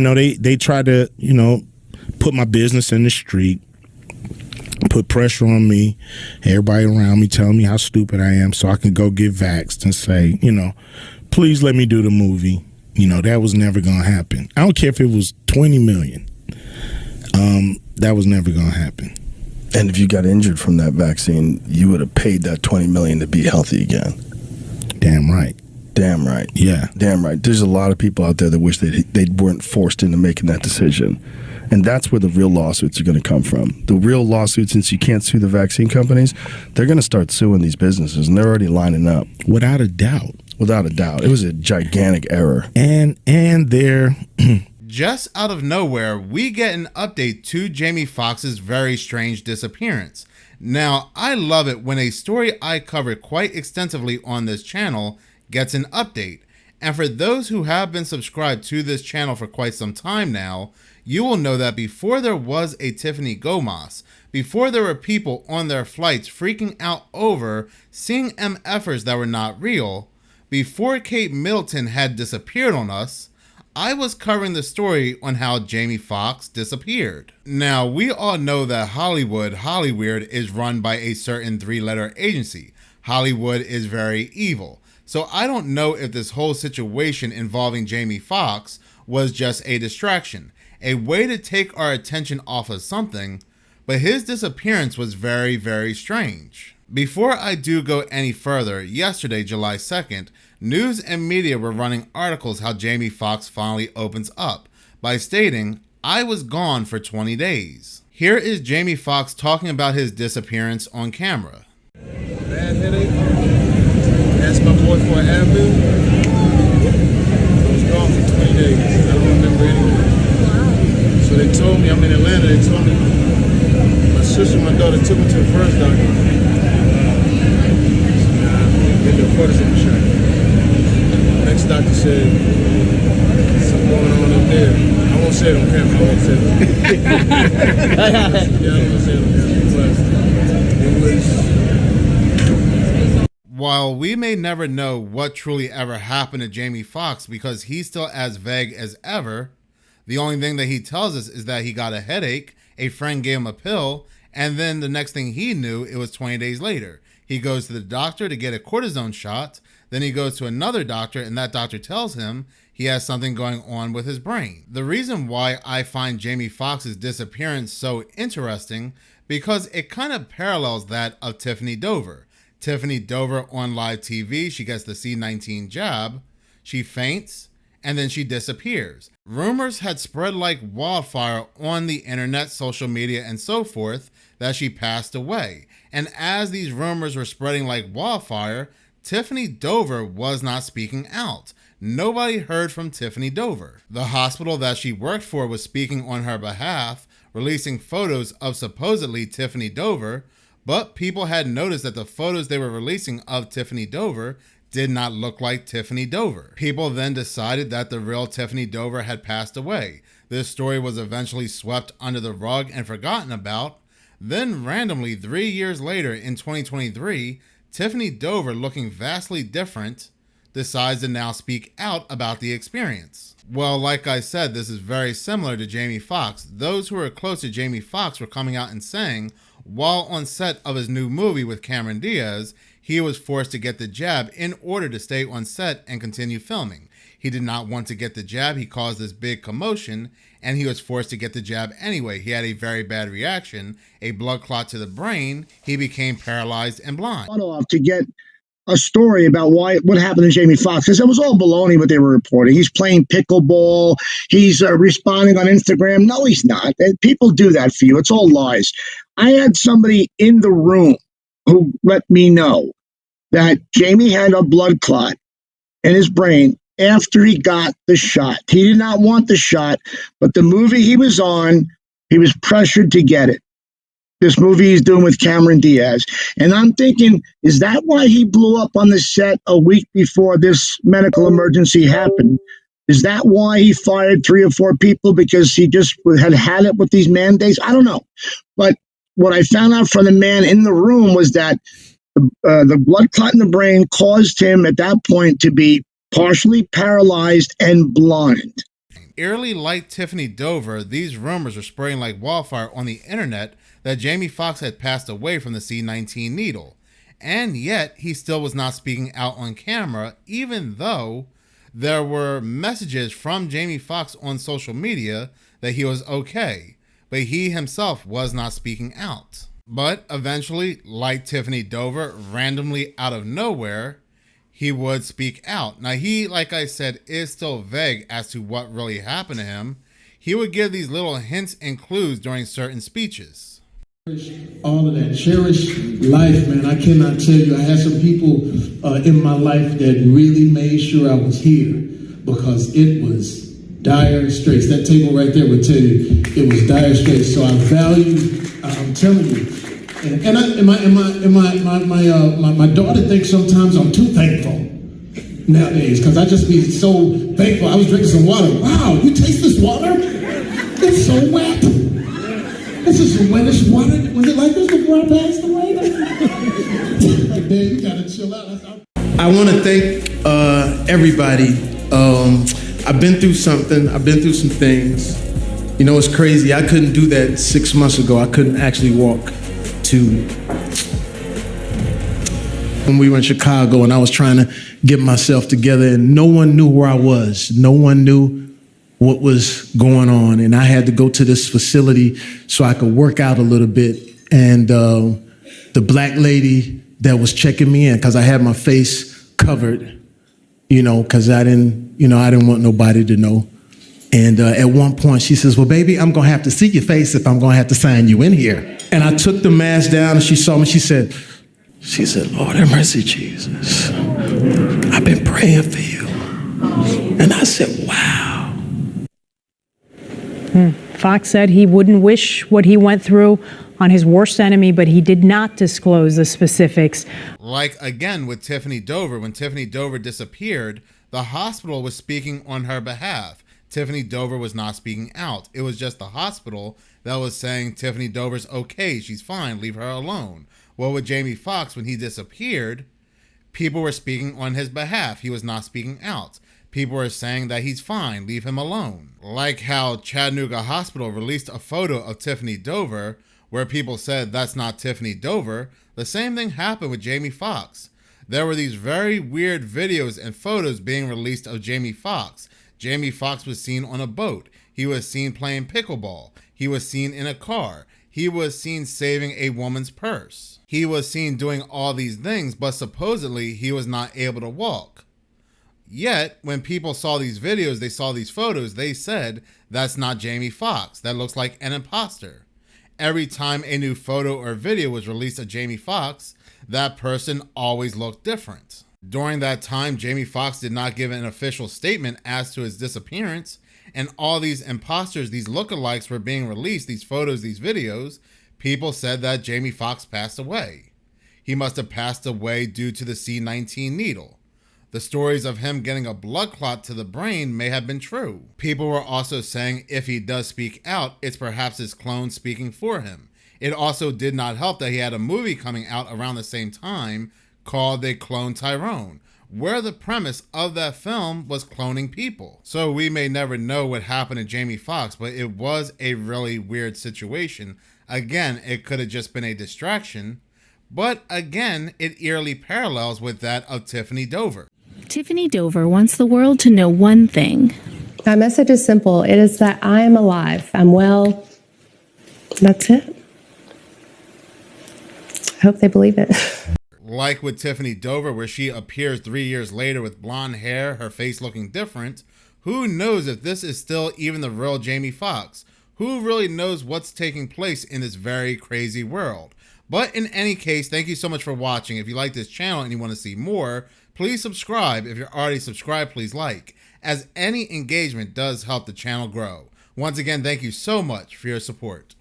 they try to, put my business in the street, put pressure on me, everybody around me telling me how stupid I am so I can go get vaxxed and say, please let me do the movie. That was never going to happen. I don't care if it was 20 million. That was never going to happen. And if you got injured from that vaccine, you would have paid that 20 million to be healthy again. Damn right. Damn right. Yeah. Damn right. There's a lot of people out there that wish they weren't forced into making that decision. And that's where the real lawsuits are going to come from. The real lawsuits, since you can't sue the vaccine companies, they're going to start suing these businesses, and they're already lining up. Without a doubt. Without a doubt. It was a gigantic error. And they're... Just out of nowhere, we get an update to Jamie Foxx's very strange disappearance. Now, I love it when a story I covered quite extensively on this channel gets an update. And for those who have been subscribed to this channel for quite some time now, you will know that before there was a Tiffany Dover, before there were people on their flights freaking out over seeing MFers that were not real, before Kate Middleton had disappeared on us, I was covering the story on how Jamie Foxx disappeared. Now, we all know that Hollywood is run by a certain 3-letter agency. Hollywood is very evil. So I don't know if this whole situation involving Jamie Foxx was just a distraction, a way to take our attention off of something, but his disappearance was very, very strange. Before I do go any further, yesterday, July 2nd, news and media were running articles how Jamie Foxx finally opens up by stating, "I was gone for 20 days. Here is Jamie Foxx talking about his disappearance on camera. Bad headache. Asked my boy for an Advil. I was gone for 20 days. I don't remember anything. So they told me, I'm in Atlanta, they told me, my sister and my daughter took me to the first doctor. Did the cortisone shot. Next doctor said, something going on up there. I won't say it on camera, I won't say it. Yeah, I don't want to say it on camera. But it was... While we may never know what truly ever happened to Jamie Foxx because he's still as vague as ever, the only thing that he tells us is that he got a headache, a friend gave him a pill, and then the next thing he knew, it was 20 days later. He goes to the doctor to get a cortisone shot, then he goes to another doctor and that doctor tells him he has something going on with his brain. The reason why I find Jamie Foxx's disappearance so interesting because it kind of parallels that of Tiffany Dover. Tiffany Dover on live TV, she gets the C-19 jab, she faints, and then she disappears. Rumors had spread like wildfire on the internet, social media, and so forth that she passed away. And as these rumors were spreading like wildfire, Tiffany Dover was not speaking out. Nobody heard from Tiffany Dover. The hospital that she worked for was speaking on her behalf, releasing photos of supposedly Tiffany Dover, but people had noticed that the photos they were releasing of Tiffany Dover did not look like Tiffany Dover. People then decided that the real Tiffany Dover had passed away. This story was eventually swept under the rug and forgotten about. Then randomly, 3 years later in 2023, Tiffany Dover, looking vastly different, decides to now speak out about the experience. Well, like I said, this is very similar to Jamie Foxx. Those who are close to Jamie Foxx were coming out and saying, while on set of his new movie with Cameron Diaz, he was forced to get the jab in order to stay on set and continue filming. He did not want to get the jab. He caused this big commotion, and he was forced to get the jab anyway. He had a very bad reaction, a blood clot to the brain. He became paralyzed and blind. To get a story about what happened to Jamie Foxx, because it was all baloney what they were reporting. He's playing pickleball. He's responding on Instagram. No, he's not. People do that for you. It's all lies. I had somebody in the room who let me know that Jamie had a blood clot in his brain after he got the shot. He did not want the shot, but the movie he was on, he was pressured to get it. This movie he's doing with Cameron Diaz. And I'm thinking, is that why he blew up on the set a week before this medical emergency happened? Is that why he fired 3 or 4 people because he just had it with these mandates? I don't know. But what I found out from the man in the room was that the blood clot in the brain caused him at that point to be partially paralyzed and blind. eerily like Tiffany Dover, these rumors were spreading like wildfire on the internet that Jamie Foxx had passed away from the C-19 needle. And yet, he still was not speaking out on camera, even though there were messages from Jamie Foxx on social media that he was okay, but he himself was not speaking out. But eventually, like Tiffany Dover, randomly out of nowhere, he would speak out. Now, he, like I said, is still vague as to what really happened to him. He would give these little hints and clues during certain speeches. All of that. Cherish life, man. I cannot tell you. I had some people in my life that really made sure I was here because it was dire straits. That table right there would tell you it was dire straits. So I value, I'm telling you. My daughter thinks sometimes I'm too thankful nowadays because I just be so thankful. I was drinking some water. Wow, you taste this water? It's so wet. This is some wettish water. Was it like this before I passed away? Like, man, you gotta chill out. I want to thank everybody. I've been through something. I've been through some things. You know, it's crazy. I couldn't do that 6 months ago. I couldn't actually walk to when we were in Chicago and I was trying to get myself together and no one knew where I was. No one knew what was going on. And I had to go to this facility so I could work out a little bit. And the black lady that was checking me in, because I had my face covered, you know, because I didn't want nobody to know. And at one point she says, well, baby, I'm going to have to see your face if I'm going to have to sign you in here. And I took the mask down and she saw me. She said, Lord have mercy, Jesus. I've been praying for you. And I said, wow. Fox said he wouldn't wish what he went through on his worst enemy, but he did not disclose the specifics. Like, again, with Tiffany Dover, when Tiffany Dover disappeared, the hospital was speaking on her behalf. Tiffany Dover was not speaking out. It was just the hospital that was saying Tiffany Dover's okay, she's fine, leave her alone. Well, with Jamie Foxx, when he disappeared, people were speaking on his behalf. He was not speaking out. People were saying that he's fine, leave him alone. Like how Chattanooga Hospital released a photo of Tiffany Dover where people said that's not Tiffany Dover. The same thing happened with Jamie Foxx. There were these very weird videos and photos being released of Jamie Foxx. Jamie Foxx was seen on a boat. He was seen playing pickleball. He was seen in a car. He was seen saving a woman's purse. He was seen doing all these things, but supposedly he was not able to walk. Yet, when people saw these videos, they saw these photos, they said, that's not Jamie Foxx. That looks like an imposter. Every time a new photo or video was released of Jamie Foxx, that person always looked different. During that time, Jamie Foxx did not give an official statement as to his disappearance, and all these imposters, these lookalikes were being released, these photos, these videos. People said that Jamie Foxx passed away. He must have passed away due to the C-19 needle. The stories of him getting a blood clot to the brain may have been true. People were also saying if he does speak out, it's perhaps his clone speaking for him. It also did not help that he had a movie coming out around the same time called They Cloned Tyrone, where the premise of that film was cloning people. So we may never know what happened to Jamie Foxx, but it was a really weird situation. Again, it could have just been a distraction, but again, it eerily parallels with that of Tiffany Dover. Tiffany Dover wants the world to know one thing. My message is simple. It is that I am alive. I'm well. That's it. I hope they believe it. Like with Tiffany Dover, where she appears 3 years later with blonde hair, her face looking different, who knows if this is still even the real Jamie Foxx? Who really knows what's taking place in this very crazy world? But in any case, thank you so much for watching. If you like this channel and you want to see more, please subscribe. If you're already subscribed, please like, as any engagement does help the channel grow. Once again, thank you so much for your support.